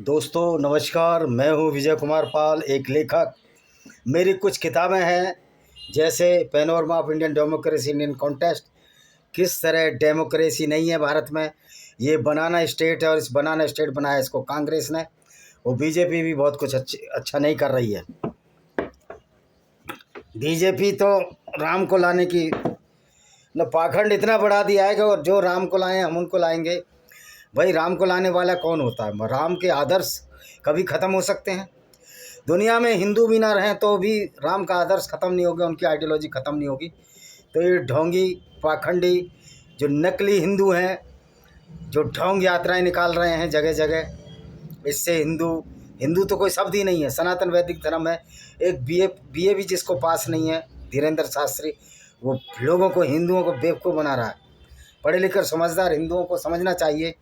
दोस्तों नमस्कार, मैं हूं विजय कुमार पाल, एक लेखक। मेरी कुछ किताबें हैं, जैसे panorama of Indian democracy Indian contest, किस तरह डेमोक्रेसी नहीं है भारत में, ये बनाना स्टेट है और इस बनाना स्टेट बनाया इसको कांग्रेस ने। और बीजेपी भी बहुत कुछ अच्छा नहीं कर रही है। बीजेपी तो राम को लाने की न पाखंड इतना बढ़ा दिया है कि और जो राम को लाएं हम उनको लाएंगे। भाई, राम को लाने वाला कौन होता है? राम के आदर्श कभी ख़त्म हो सकते हैं? दुनिया में हिंदू भी ना रहें तो भी राम का आदर्श ख़त्म नहीं होगा, उनकी आइडियोलॉजी ख़त्म नहीं होगी। तो ये ढोंगी पाखंडी जो नकली हिंदू हैं, जो ढोंग यात्राएं निकाल रहे हैं जगह जगह, इससे हिंदू तो कोई शब्द ही नहीं है। सनातन वैदिक धर्म है। एक बीए भी जिसको पास नहीं है, धीरेन्द्र शास्त्री, वो लोगों को, हिंदुओं को बेवकूफ़ बना रहा है। पढ़े लिखे समझदार हिंदुओं को समझना चाहिए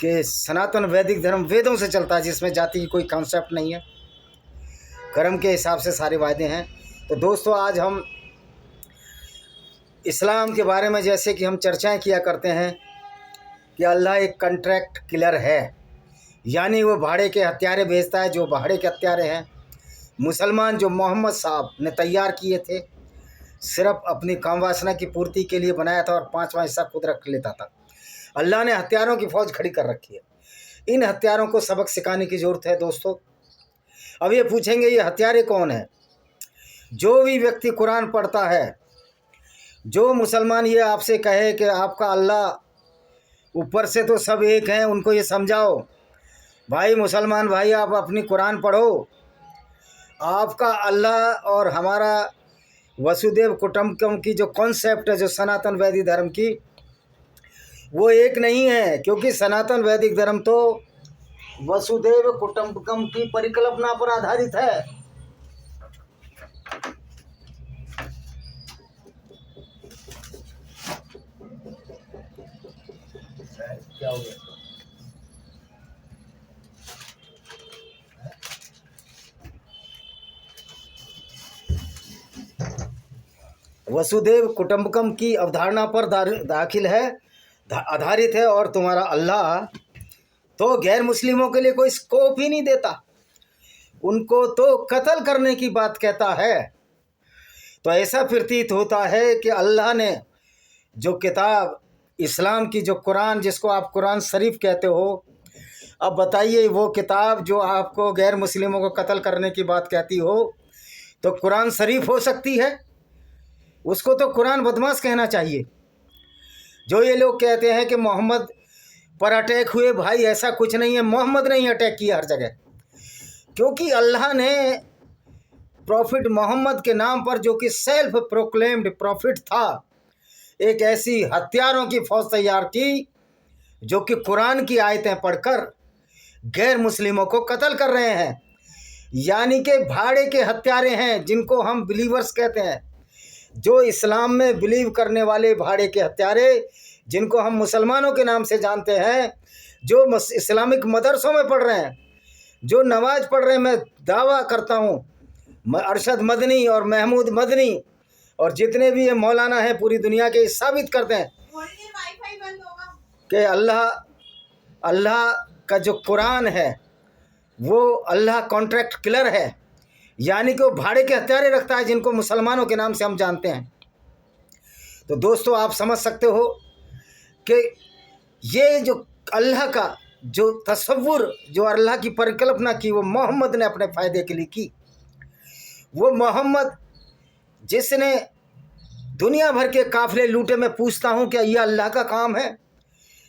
कि सनातन वैदिक धर्म वेदों से चलता है, जिसमें जाति की कोई कॉन्सेप्ट नहीं है। कर्म के हिसाब से सारे वायदे हैं। तो दोस्तों, आज हम इस्लाम के बारे में जैसे कि हम चर्चाएं किया करते हैं कि अल्लाह एक कॉन्ट्रैक्ट किलर है, यानी वो भाड़े के हत्यारे भेजता है। जो भाड़े के हत्यारे हैं मुसलमान, जो मोहम्मद साहब ने तैयार किए थे, सिर्फ अपनी काम वासना की पूर्ति के लिए बनाया था और 5वां हिस्सा खुद रख लेता था। अल्लाह ने हत्यारों की फ़ौज खड़ी कर रखी है। इन हत्यारों को सबक सिखाने की ज़रूरत है दोस्तों। अब ये पूछेंगे, ये हत्यारे कौन है? जो भी व्यक्ति कुरान पढ़ता है, जो मुसलमान ये आपसे कहे कि आपका अल्लाह ऊपर से तो सब एक हैं, उनको ये समझाओ, भाई मुसलमान भाई, आप अपनी कुरान पढ़ो। आपका अल्लाह और हमारा वसुदेव कुटुंबकम की जो कॉन्सेप्ट है, जो सनातन वैदिक धर्म की, वो एक नहीं है। क्योंकि सनातन वैदिक धर्म तो वसुदेव कुटुंबकम की परिकल्पना पर आधारित है। क्या हो गया? वसुदेव कुटुंबकम की अवधारणा पर दाखिल है, आधारित है। और तुम्हारा अल्लाह तो गैर मुस्लिमों के लिए कोई स्कोप ही नहीं देता, उनको तो कत्ल करने की बात कहता है। तो ऐसा प्रतीत होता है कि अल्लाह ने जो किताब इस्लाम की, जो कुरान, जिसको आप कुरान शरीफ कहते हो, अब बताइए, वो किताब जो आपको गैर मुस्लिमों को कत्ल करने की बात कहती हो, तो कुरान शरीफ हो सकती है? उसको तो कुरान बदमाश कहना चाहिए। जो ये लोग कहते हैं कि मोहम्मद पर अटैक हुए, भाई ऐसा कुछ नहीं है। मोहम्मद ने ही अटैक किया हर जगह, क्योंकि अल्लाह ने प्रॉफिट मोहम्मद के नाम पर, जो कि सेल्फ प्रोक्लेम्ड प्रॉफिट था, एक ऐसी हत्यारों की फौज तैयार की जो कि कुरान की आयतें पढ़कर गैर मुस्लिमों को कत्ल कर रहे हैं। यानी कि भाड़े के हत्यारे हैं, जिनको हम बिलीवर्स कहते हैं, जो इस्लाम में बिलीव करने वाले भाड़े के हत्यारे, जिनको हम मुसलमानों के नाम से जानते हैं, जो इस्लामिक मदरसों में पढ़ रहे हैं, जो नमाज पढ़ रहे हैं। मैं दावा करता हूँ, अरशद मदनी और महमूद मदनी और जितने भी ये मौलाना हैं पूरी दुनिया के, साबित करते हैं कि अल्लाह का जो कुरान है वो अल्लाह कॉन्ट्रैक्ट किलर है, यानी कि वो भाड़े के हत्यारे रखता है, जिनको मुसलमानों के नाम से हम जानते हैं। तो दोस्तों, आप समझ सकते हो कि ये जो अल्लाह का जो तसव्वुर, जो अल्लाह की परिकल्पना की, वो मोहम्मद ने अपने फ़ायदे के लिए की। वो मोहम्मद जिसने दुनिया भर के काफ़िले लूटे। मैं पूछता हूँ, क्या यह अल्लाह का काम है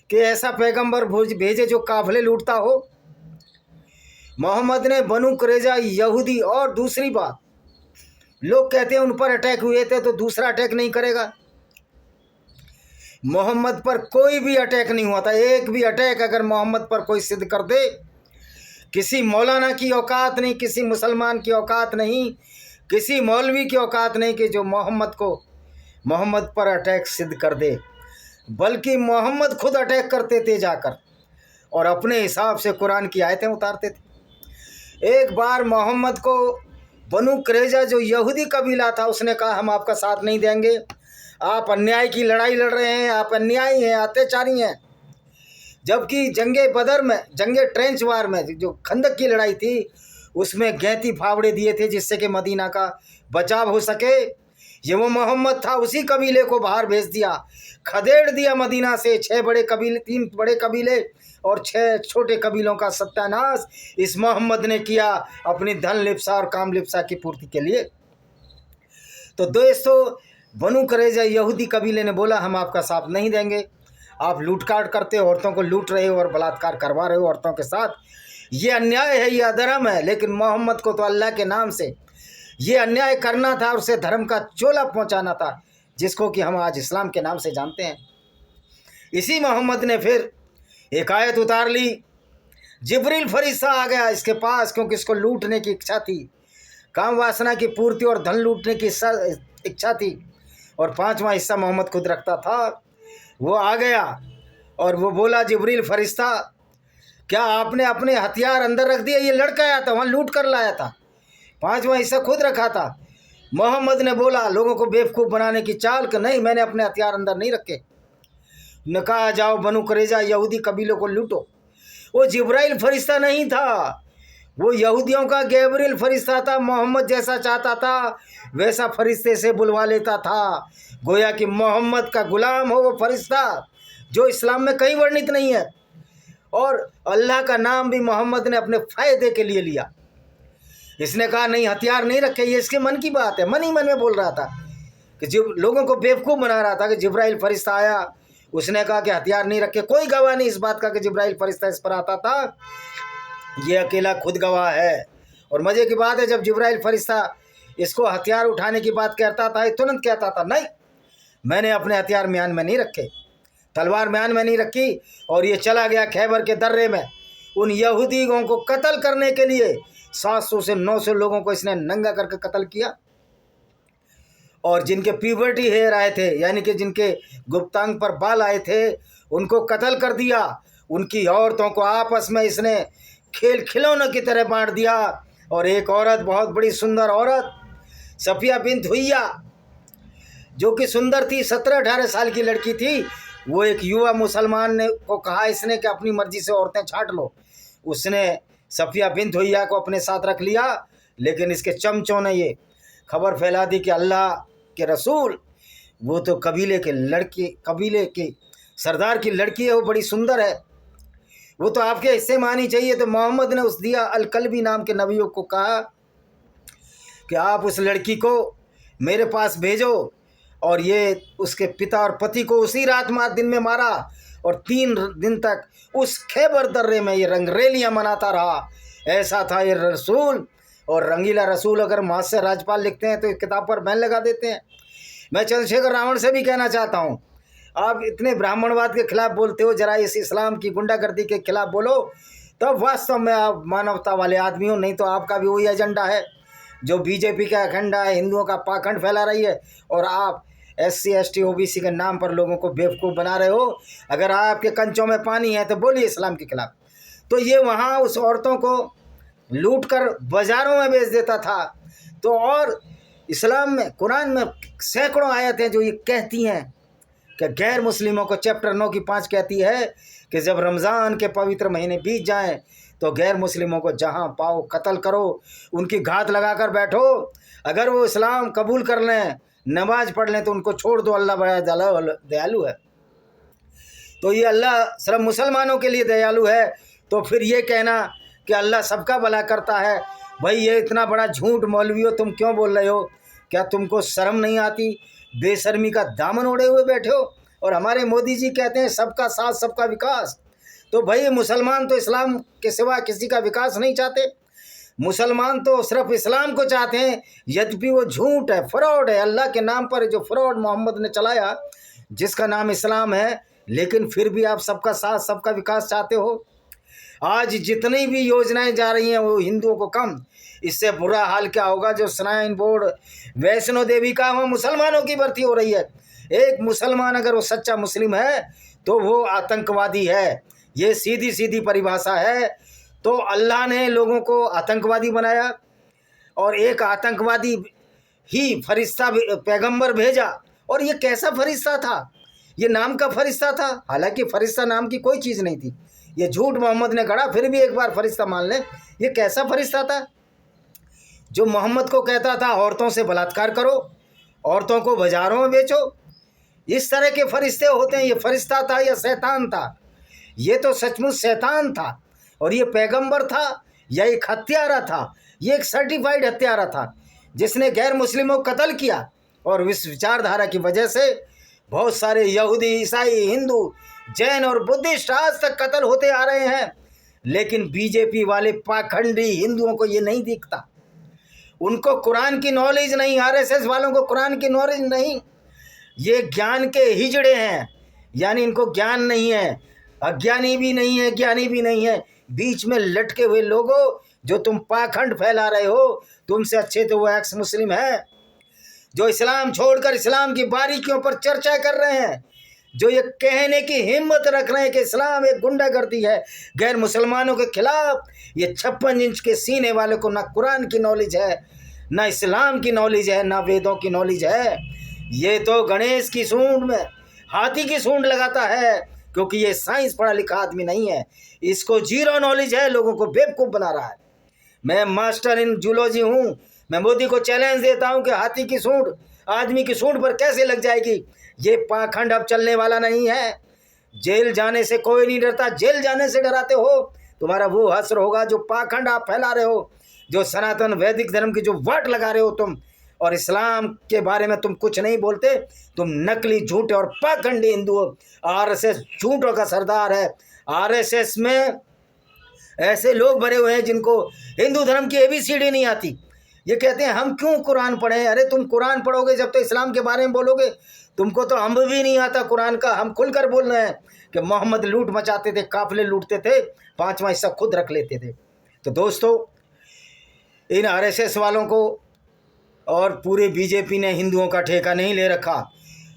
कि ऐसा पैगंबर भेजे जो काफ़िले लूटता हो? मोहम्मद ने बनु कुरैजा यहूदी, और दूसरी बात, लोग कहते हैं उन पर अटैक हुए थे तो दूसरा अटैक नहीं करेगा। मोहम्मद पर कोई भी अटैक नहीं हुआ था। एक भी अटैक अगर मोहम्मद पर कोई सिद्ध कर दे, किसी मौलाना की औकात नहीं, किसी मुसलमान की औकात नहीं, किसी मौलवी की औकात नहीं कि जो मोहम्मद पर अटैक सिद्ध कर दे। बल्कि मोहम्मद खुद अटैक करते थे जाकर, और अपने हिसाब से कुरान की आयतें उतारते थे। एक बार मोहम्मद को बनु कुरैजा, जो यहूदी कबीला था, उसने कहा हम आपका साथ नहीं देंगे, आप अन्याय की लड़ाई लड़ रहे हैं, आप अन्यायी हैं, अत्याचारी हैं। जबकि जंगे बदर में, जंगे ट्रेंच वार में, जो खंदक की लड़ाई थी, उसमें गैती फावड़े दिए थे जिससे कि मदीना का बचाव हो सके। ये वो मोहम्मद था, उसी कबीले को बाहर भेज दिया, खदेड़ दिया मदीना से 6 बड़े कबीले, 3 बड़े कबीले और 6 छोटे कबीलों का सत्यानाश इस मोहम्मद ने किया अपनी धन लिप्सा और काम लिप्सा की पूर्ति के लिए। तो दोस्तों, बनु कुरैज़ा यहूदी कबीले ने बोला हम आपका साथ नहीं देंगे, आप लूटकाट करते हो, औरतों को लूट रहे हो और बलात्कार करवा रहे हो औरतों के साथ, ये अन्याय है, ये अधर्म है। लेकिन मोहम्मद को तो अल्लाह के नाम से ये अन्याय करना था और उसे धर्म का चोला पहुंचाना था, जिसको कि हम आज इस्लाम के नाम से जानते हैं। इसी मोहम्मद ने फिर एक आयत उतार ली, जिब्रील फरिश्ता आ गया इसके पास, क्योंकि इसको लूटने की इच्छा थी, काम वासना की पूर्ति और धन लूटने की इच्छा थी, और 5वां हिस्सा मोहम्मद खुद रखता था। वो आ गया और वो बोला, जिब्रील फरिश्ता, क्या आपने अपने हथियार अंदर रख दिए? ये लड़का आया था, वहाँ लूट कर लाया था, 5वां हिस्सा खुद रखा था। मोहम्मद ने बोला लोगों को बेवकूफ़ बनाने की चाल कि नहीं, मैंने अपने हथियार अंदर नहीं रखे। ने कहा जाओ बनु कुरैज़ा यहूदी कबीलों को लूटो। वो जिब्राइल फरिश्ता नहीं था, वो यहूदियों का गैब्रिएल फरिश्ता था। मोहम्मद जैसा चाहता था वैसा फरिश्ते से बुलवा लेता था, गोया कि मोहम्मद का गुलाम हो वो फरिश्ता, जो इस्लाम में कहीं वर्णित नहीं है। और अल्लाह का नाम भी मोहम्मद ने अपने फ़ायदे के लिए लिया। इसने कहा नहीं, हथियार नहीं रखे, ये इसके मन की बात है, मन ही मन में बोल रहा था कि जो लोगों को बेवकूफ़ बना रहा था कि जिब्राइल फरिश्ता आया, उसने कहा कि हथियार नहीं रखे। कोई गवाह नहीं इस बात का कि जिब्राइल फरिश्ता इस पर आता था, ये अकेला खुद गवाह है। और मज़े की बात है, जब जिब्राइल फरिश्ता इसको हथियार उठाने की बात कहता था, तुरंत कहता था नहीं, मैंने अपने हथियार म्यान में नहीं रखे, तलवार म्यान में नहीं रखी। और ये चला गया खैबर के दर्रे में, उन यहूदियों को कत्ल करने के लिए 700 से 900 लोगों को इसने नंगा करके कत्ल किया। और जिनके प्यूबर्टी हेयर आए थे, यानी कि जिनके गुप्तांग पर बाल आए थे, उनको कत्ल कर दिया। उनकी औरतों को आपस में इसने खेल खिलौनों की तरह बांट दिया। और एक औरत, बहुत बड़ी सुंदर औरत, सफिया बिन्त हुय्या, जो कि सुंदर थी, 17-18 साल की लड़की थी, वो एक युवा मुसलमान ने को कहा इसने कि अपनी मर्जी से औरतें छांट लो। उसने सफिया बिन्त हुय्या को अपने साथ रख लिया। लेकिन इसके चमचों ने ये खबर फैला दी कि अल्लाह के रसूल, वो तो कबीले के सरदार की लड़की है, वो बड़ी सुंदर है, वो तो आपके हिस्से में आनी चाहिए। तो मोहम्मद ने उस दिया अल कल्बी नाम के नबियों को कहा कि आप उस लड़की को मेरे पास भेजो। और ये उसके पिता और पति को उसी रात दिन में मारा, और 3 दिन तक उस खैबर दर्रे में ये रंगरेलियाँ मनाता रहा। ऐसा था ये रसूल। और रंगीला रसूल अगर महाशय राज्यपाल लिखते हैं तो इस किताब पर बैन लगा देते हैं। मैं चंद्रशेखर रावण से भी कहना चाहता हूँ, आप इतने ब्राह्मणवाद के खिलाफ बोलते हो, जरा इस इस्लाम की गुंडागर्दी के खिलाफ बोलो, तब वास्तव में आप मानवता वाले आदमी हो। नहीं तो आपका भी वही एजेंडा है जो बीजेपी का एजेंडा है, हिंदुओं का पाखंड फैला रही है, और आप SC ST OBC के नाम पर लोगों को बेवकूफ़ बना रहे हो। अगर आपके कंचों में पानी है तो बोलिए इस्लाम के खिलाफ। तो ये वहाँ उस औरतों को लूट कर बाज़ारों में बेच देता था। तो और इस्लाम में, कुरान में सैकड़ों आयतें जो ये कहती हैं कि गैर मुस्लिमों को, चैप्टर 9 की 5 कहती है कि जब रमज़ान के पवित्र महीने बीत जाएं तो गैर मुस्लिमों को जहां पाओ कत्ल करो, उनकी घात लगा कर बैठो। अगर वो इस्लाम कबूल कर लें, नमाज पढ़ लें, तो उनको छोड़ दो, अल्लाह बड़ा दयालु है। तो ये अल्लाह सिर्फ मुसलमानों के लिए दयालु है। तो फिर ये कहना कि अल्लाह सबका भला करता है, भाई ये इतना बड़ा झूठ मौलवियों तुम क्यों बोल रहे हो? क्या तुमको शर्म नहीं आती? बेशर्मी का दामन ओढ़े हुए बैठे हो। और हमारे मोदी जी कहते हैं सबका साथ सबका विकास। तो भाई मुसलमान तो इस्लाम के सिवा किसी का विकास नहीं चाहते, मुसलमान तो सिर्फ इस्लाम को चाहते हैं। यद्यपि वो झूठ है, फ्रॉड है, अल्लाह के नाम पर जो फ्रॉड मोहम्मद ने चलाया, जिसका नाम इस्लाम है, लेकिन फिर भी आप सबका साथ सबका विकास चाहते हो। आज जितनी भी योजनाएं जा रही हैं वो हिंदुओं को कम, इससे बुरा हाल क्या होगा जो श्राइन बोर्ड वैष्णो देवी का, वहाँ मुसलमानों की भर्ती हो रही है। एक मुसलमान अगर वो सच्चा मुस्लिम है तो वो आतंकवादी है। ये सीधी सीधी परिभाषा है। तो अल्लाह ने लोगों को आतंकवादी बनाया और एक आतंकवादी ही फरिश्ता पैगंबर भेजा। और ये कैसा फरिश्ता था? ये नाम का फरिश्ता था, हालांकि फरिश्ता नाम की कोई चीज़ नहीं थी। ये झूठ मोहम्मद ने गढ़ा, फिर भी एक बार फरिश्ता मान लें। ये कैसा फरिश्ता था जो मोहम्मद को कहता था औरतों से बलात्कार करो, औरतों को बाजारों में बेचो? इस तरह के फरिश्ते होते हैं। ये फरिश्ता था या शैतान था? ये तो सचमुच शैतान था। और ये पैगंबर था या एक हत्यारा था? ये एक सर्टिफाइड हत्यारा था जिसने गैर मुस्लिमों को कत्ल किया। और इस विचारधारा की वजह से बहुत सारे यहूदी, ईसाई, हिंदू, जैन और बुद्धिस्ट आज तक कत्ल होते आ रहे हैं। लेकिन बीजेपी वाले पाखंडी हिंदुओं को ये नहीं दिखता। उनको कुरान की नॉलेज नहीं, आरएसएस वालों को कुरान की नॉलेज नहीं। ये ज्ञान के हिजड़े हैं, यानी इनको ज्ञान नहीं है। अज्ञानी भी नहीं है, ज्ञानी भी नहीं है, बीच में लटके हुए लोगों जो तुम पाखंड फैला रहे हो। तुमसे अच्छे तो वो एक्स मुस्लिम है जो इस्लाम छोड़कर इस्लाम की बारीकियों पर चर्चा कर रहे हैं, जो ये कहने की हिम्मत रख रहे हैं कि इस्लाम एक गुंडागर्दी है गैर मुसलमानों के खिलाफ। ये 56 इंच के सीने वाले को ना कुरान की नॉलेज है, ना इस्लाम की नॉलेज है, ना वेदों की नॉलेज है। ये तो गणेश की सूंड में हाथी की सूंड लगाता है, क्योंकि ये साइंस पढ़ा लिखा आदमी नहीं है। इसको जीरो नॉलेज है, लोगों को बेवकूफ़ बना रहा है। मैं मास्टर इन जूलॉजी हूँ। मैं मोदी को चैलेंज देता हूँ कि हाथी की सूंड आदमी की सूंड पर कैसे लग जाएगी। ये पाखंड अब चलने वाला नहीं है। जेल जाने से कोई नहीं डरता, जेल जाने से डराते हो। तुम्हारा वो हश्र होगा जो पाखंड आप फैला रहे हो, जो सनातन वैदिक धर्म की जो वाट लगा रहे हो तुम, और इस्लाम के बारे में तुम कुछ नहीं बोलते। तुम नकली झूठे और पाखंडी हिंदू हो। आरएसएस झूठों का सरदार है। आरएसएस में ऐसे लोग भरे हुए हैं जिनको हिंदू धर्म की एबीसीडी नहीं आती। ये कहते हैं हम क्यों कुरान पढ़ें। अरे तुम कुरान पढ़ोगे जब तो इस्लाम के बारे में बोलोगे। तुमको तो अम्ब भी नहीं आता कुरान का। हम खुलकर बोल रहे हैं कि मोहम्मद लूट मचाते थे, काफिले लूटते थे, 5वां हिस्सा खुद रख लेते थे। तो दोस्तों, इन आरएसएस वालों को और पूरे बीजेपी ने हिंदुओं का ठेका नहीं ले रखा।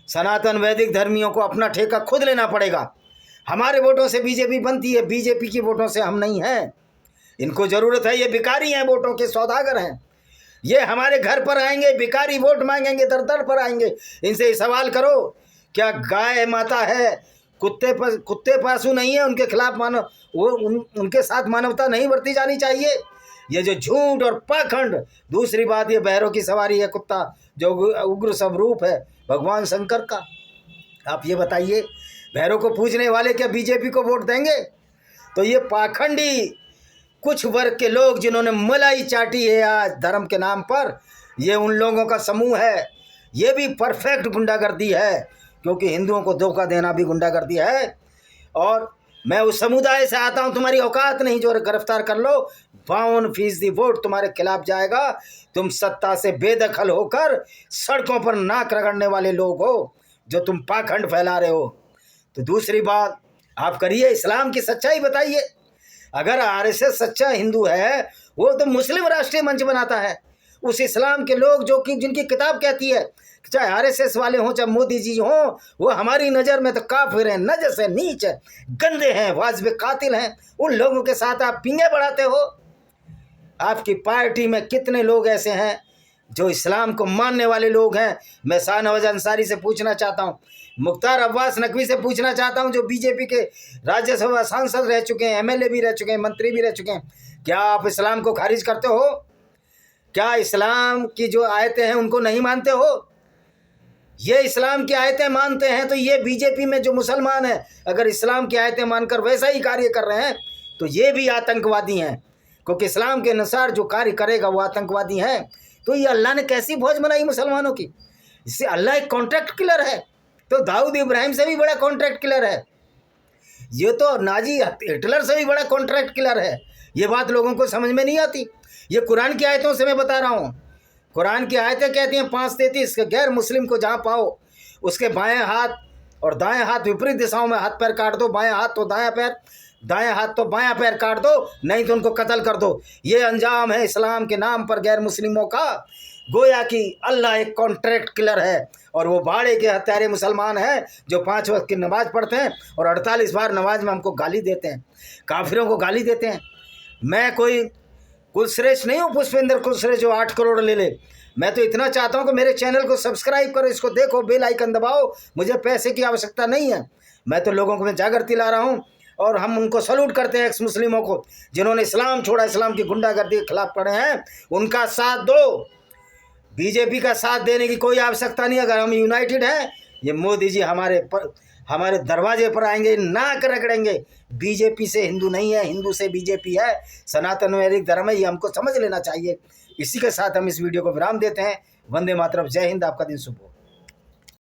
सनातन वैदिक धर्मियों को अपना ठेका खुद लेना पड़ेगा। हमारे वोटों से बीजेपी बनती है, बीजेपी की वोटों से हम नहीं हैं। इनको ज़रूरत है, ये भिखारी हैं, वोटों के सौदागर हैं। ये हमारे घर पर आएंगे, भिखारी वोट मांगेंगे, दर दर पर आएंगे। इनसे सवाल करो, क्या गाय माता है, कुत्ते पासू नहीं है, उनके खिलाफ मानव उनके साथ मानवता नहीं बरती जानी चाहिए। ये जो झूठ और पाखंड। दूसरी बात, ये बहरों की सवारी है कुत्ता, जो उग्र स्वरूप है भगवान शंकर का। आप ये बताइए, बहरों को पूजने वाले क्या बीजेपी को वोट देंगे? तो ये पाखंडी कुछ वर्ग के लोग जिन्होंने मलाई चाटी है आज धर्म के नाम पर, ये उन लोगों का समूह है। ये भी परफेक्ट गुंडागर्दी है, क्योंकि हिंदुओं को धोखा देना भी गुंडागर्दी है। और मैं उस समुदाय से आता हूं, तुम्हारी औकात नहीं जो गिरफ्तार कर लो। 52% वोट तुम्हारे खिलाफ जाएगा। तुम सत्ता से बेदखल होकर सड़कों पर नाक रगड़ने वाले लोग हो, जो तुम पाखंड फैला रहे हो। तो दूसरी बात आप करिए, इस्लाम की सच्चाई बताइए। अगर आरएसएस सच्चा हिंदू है, वो तो मुस्लिम राष्ट्रीय मंच बनाता है। उस इस्लाम के लोग जो कि जिनकी किताब कहती है, चाहे आरएसएस वाले हों, चाहे मोदी जी हों, वो हमारी नज़र में तो काफिर हैं, नजस है, नीच है, गंदे हैं, वाजिब कातिल हैं। उन लोगों के साथ आप पिंगे बढ़ाते हो। आपकी पार्टी में कितने लोग ऐसे हैं जो इस्लाम को मानने वाले लोग हैं? मैं शाहनवाज अंसारी से पूछना चाहता हूँ, मुख्तार अब्बास नकवी से पूछना चाहता हूँ, जो बीजेपी के राज्यसभा सांसद रह चुके हैं, एमएलए भी रह चुके हैं, मंत्री भी रह चुके हैं। क्या आप इस्लाम को खारिज करते हो? क्या इस्लाम की जो आयतें हैं उनको नहीं मानते हो? ये इस्लाम की आयतें मानते हैं तो ये बीजेपी में जो मुसलमान हैं, अगर इस्लाम की आयतें मानकर वैसा ही कार्य कर रहे हैं तो ये भी आतंकवादी हैं, क्योंकि इस्लाम के अनुसार जो कार्य करेगा वो आतंकवादी है। तो ये अल्लाह ने कैसी फौज बनाई मुसलमानों की? इससे अल्लाह एक कॉन्ट्रैक्ट किलर है। तो दाऊद इब्राहिम से भी बड़ा कॉन्ट्रैक्ट किलर है। ये तो नाजी हिटलर से भी बड़ा कॉन्ट्रैक्ट किलर है। ये बात लोगों को समझ में नहीं आती। ये कुरान की आयतों से मैं बता रहा हूँ। कुरान की आयतें कहती हैं 5:33 के गैर मुस्लिम को जहाँ पाओ उसके बाएं हाथ और दाएं हाथ विपरीत दिशाओं में हाथ पैर काट दो। बाएं हाथ तो दायां पैर, दाएं हाथ तो बायां पैर काट दो, नहीं तो उनको कत्ल कर दो। ये अंजाम है इस्लाम के नाम पर गैर मुस्लिमों का। गोया कि अल्लाह एक कॉन्ट्रैक्ट किलर है और वो भाड़े के हत्यारे मुसलमान हैं जो 5 वक्त की नमाज़ पढ़ते हैं और 48 बार नमाज में हमको गाली देते हैं, काफिरों को गाली देते हैं। मैं कोई कुलश्रेष्ठ नहीं हूँ पुष्पेंद्र कुलश्रेष्ठ जो 8 करोड़ ले ले। मैं तो इतना चाहता हूँ कि मेरे चैनल को सब्सक्राइब करो, इसको देखो, बेल आइकन दबाओ। मुझे पैसे की आवश्यकता नहीं है। मैं तो लोगों को मैं जागृति ला रहा हूँ और हम उनको सल्यूट करते हैं, एक्स मुस्लिमों को जिन्होंने इस्लाम छोड़ा, इस्लाम की गुंडागर्दी के खिलाफ पड़े हैं। उनका साथ दो, बीजेपी का साथ देने की कोई आवश्यकता नहीं। अगर हम यूनाइटेड हैं, ये मोदी जी हमारे दरवाजे पर आएंगे, नाक रगड़ेंगे। बीजेपी से हिंदू नहीं है, हिंदू से बीजेपी है, सनातन वैदिक धर्म है, ये हमको समझ लेना चाहिए। इसी के साथ हम इस वीडियो को विराम देते हैं। वंदे मातरम, जय हिंद, आपका दिन शुभ हो।